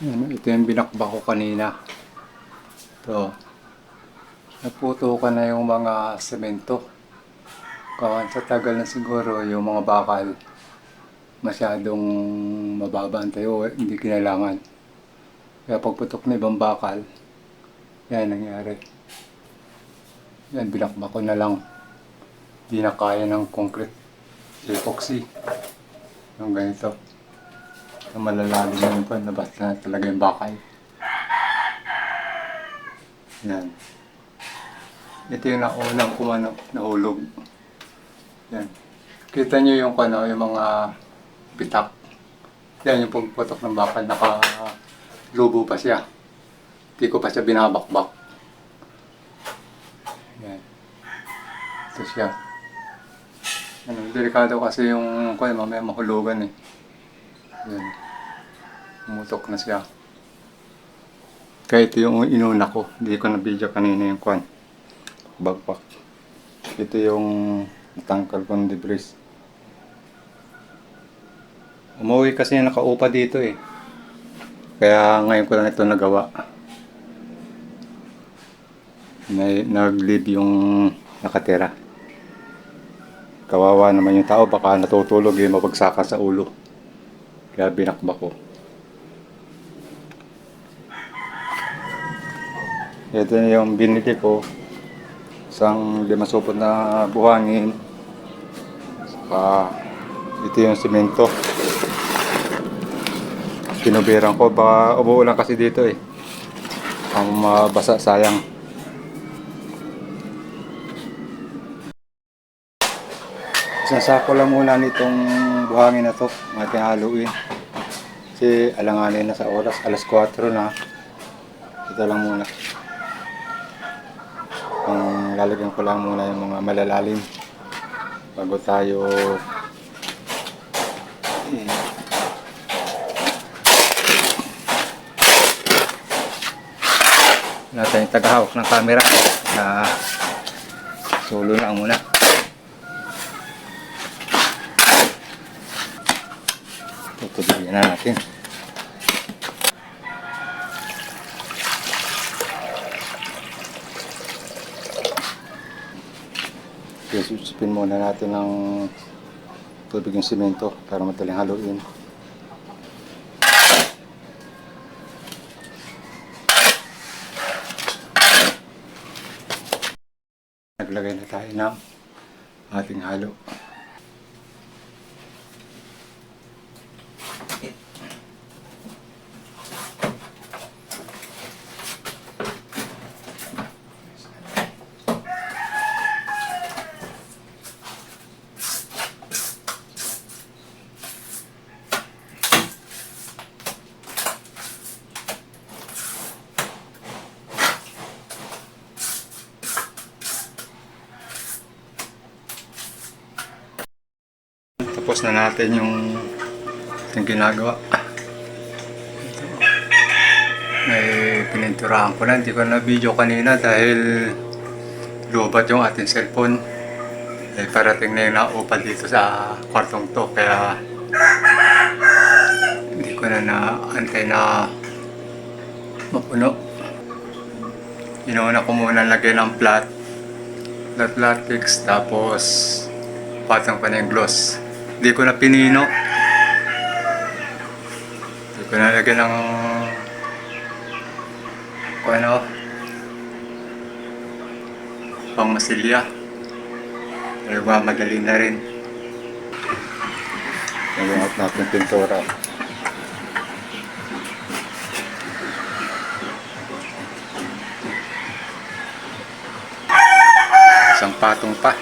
Ito yung binakbak ko kanina. Ito. Naputukan na yung mga semento. Kawan sa tagal na siguro yung mga bakal masyadong mababa ang tayo, hindi kinailangan. Kaya pagputok na ibang bakal, yan nangyari. Yan, binakbak ko na lang. Hindi na kaya ng concrete epoxy. Yung ganito. Yung malalalim na yung pan, nabas na talaga yung bakal. Yan. Ito yung naunang kumano, nahulog. Yan. Kita nyo yung, yung mga bitak. Yan yung pagputok ng bakal, naka-lubo pa siya. Hindi ko pa siya binabakbak. Yan. Ito siya. Delikado kasi yung mamaya mahulugan eh. Yan. Umutok na siya. Kaya ito yung inuna ko. Hindi ko na-video kanina yung bagpak. Ito yung natangkal kong debris. Umuwi kasi nakaupa dito eh. Kaya ngayon ko lang ito nagawa. Nag-leave yung nakatira. Kawawa naman yung tao, baka natutulog yung mabagsakan sa ulo. Kaya binakbak ko. Ito yung binili ko. Isang 5 supot na buhangin. Saka ito yung simento. Pinubiran ko. Baka umuulan kasi dito eh. Ang mabasa, sayang. Sasako lang muna nitong buhangin na to. Ating haluin. Kasi alanganin na sa oras. Alas 4 na. Ito lang muna. Lalagyan ko lang muna yung mga malalalim bago tayo wala tayong tagahawak ng camera na solo lang muna. Tutuloy na natin. Susupin muna natin ng tubig yung simento para madaling haluin. Naglagay na tayo ng ating halo. Tapos na natin yung ginagawa. Ito. May pininturahan ko na. Hindi ko na video kanina dahil lubat yung ating cellphone. Parating na yung naupad dito sa kwartong to. Kaya hindi ko na naantay na mapuno. Inuuna ko muna lagyan ng flat latex, tapos patang pa na yung gloss. Hindi ko na pinino. Hindi ko na lagyan ng pang masilya. Pero madali na rin. Nagawa natin pintura. Isang patong pa.